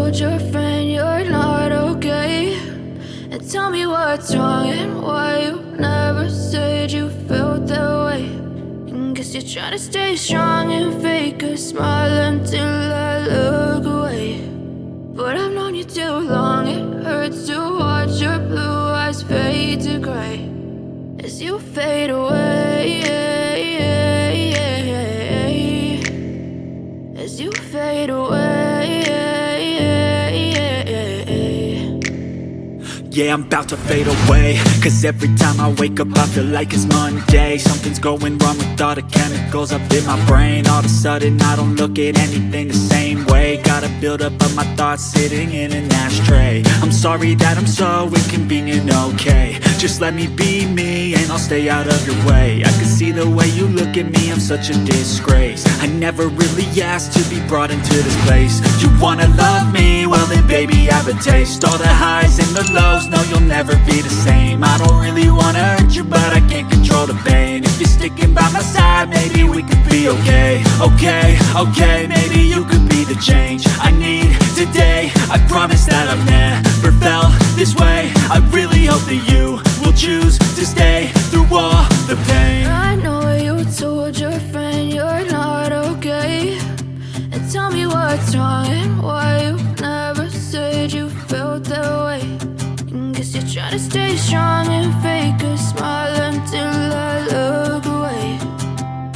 told your friend you're not okay? And tell me what's wrong and why you never said you felt that way. And guess you're trying to stay strong and fake a smile until I look away. But I've known you too long, it hurts to watch your blue eyes fade to gray as you fade away, as you fade away. Yeah, I'm about to fade away, cause every time I wake up I feel like it's Monday. Something's going wrong with all the chemicals up in my brain. All of a sudden I don't look at anything the same way. Gotta build up of my thoughts sitting in an ashtray. I'm sorry that I'm so inconvenient, okay? Just let me be me and I'll stay out of your way. I can see the way you look at me, I'm such a disgrace. I never really asked to be brought into this place. You wanna love me? Well then baby have a taste. All the highs and the lows, no, you'll never be the same. I don't really wanna hurt you, but I can't control the pain. If you're sticking by my side, maybe we could be okay. Okay, maybe you could be the change I need today. I promise that I've never felt this way. I really hope that you will choose to stay through all the pain. I know you told your friend you're not okay. And tell me what's wrong and why you never said you felt that way. Guess you're trying to stay strong and fake a smile until I look away.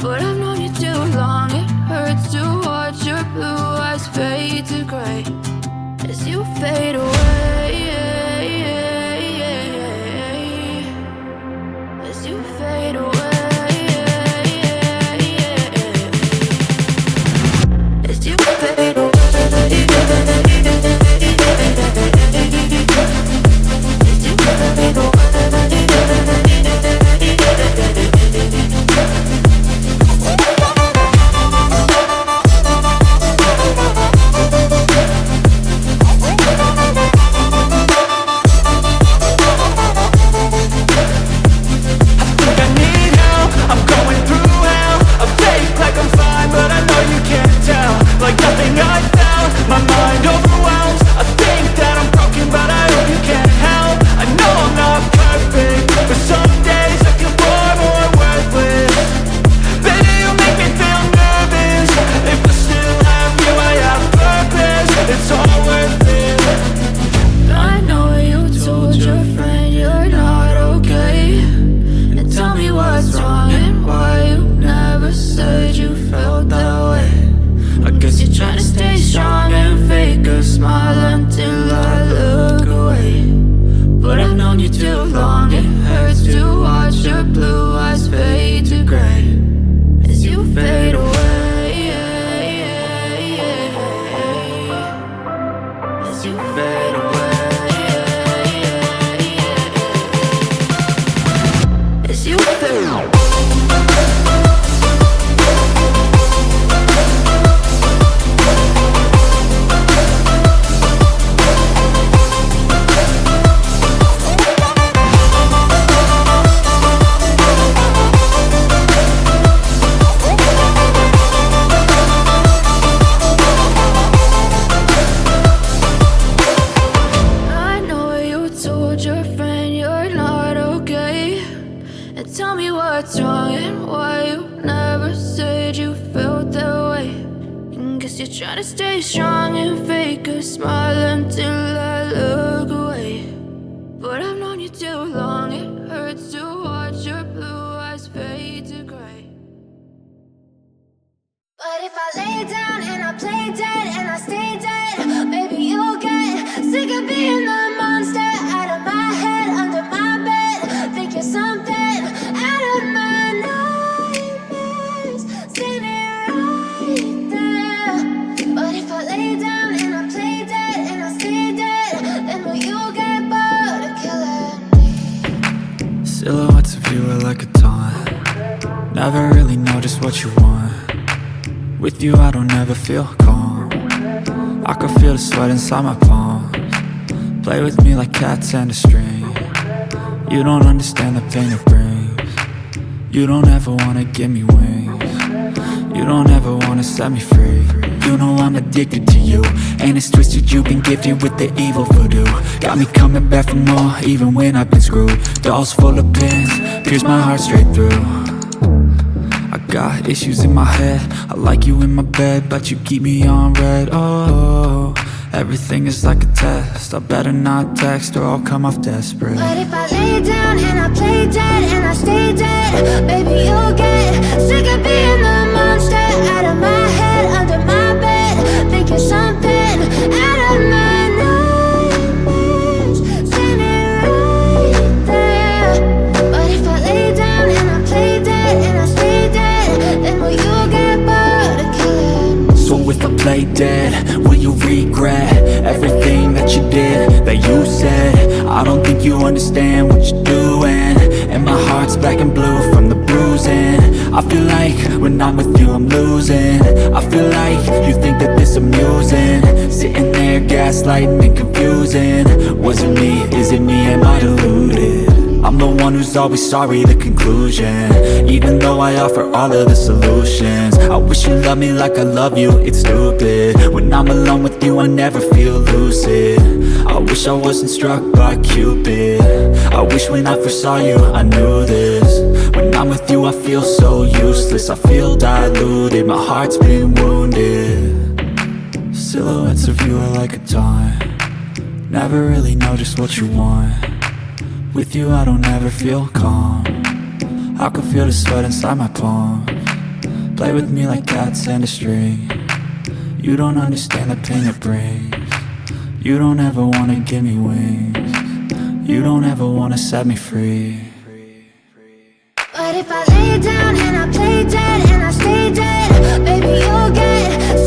But I've known you too long, it hurts to watch your blue eyes fade to gray as you fade away, as you fade away, as you fade away. Silhouettes of you are like a taunt. Never really know just what you want. With you I don't ever feel calm. I can feel the sweat inside my palms. Play with me like cats and a string. You don't understand the pain it brings. You don't ever wanna give me wings. You don't ever wanna set me free. You know I'm addicted to you, and it's twisted, you've been gifted with the evil voodoo. Got me coming back for more, even when I've been screwed. Dolls full of pins, pierce my heart straight through. I got issues in my head, I like you in my bed, but you keep me on red. Oh, everything is like a test, I better not text or I'll come off desperate. But if I lay down and I play dead and I stay dead, baby, you'll get sick of being the monster out of my head, under my bed, thinking something out of my nightmares, standing right there. But if I lay down and I play dead and I stay dead, then will you get bored of killing? So if I play dead, will you regret everything that you did, that you said? I don't think you understand what you're doing, and my heart's black and blue from the bruising. I feel like when I'm with you I'm losing. I feel like you think that this amusing, sitting there gaslighting and confusing. Was it me? Is it me? Am I deluded? I'm the one who's always sorry, the conclusion, even though I offer all of the solutions. I wish you loved me like I love you, it's stupid. When I'm alone with you I never feel lucid. I wish I wasn't struck by Cupid. I wish when I first saw you I knew this. When I'm with you I feel so useless, I feel diluted, my heart's been wounded. Silhouettes of you are like a taunt, never really know just what you want. With you I don't ever feel calm, I can feel the sweat inside my palms. Play with me like cats and a string, you don't understand the pain it brings. You don't ever wanna give me wings, you don't ever wanna set me free. But if I lay down and I play dead and I stay dead, baby, you'll get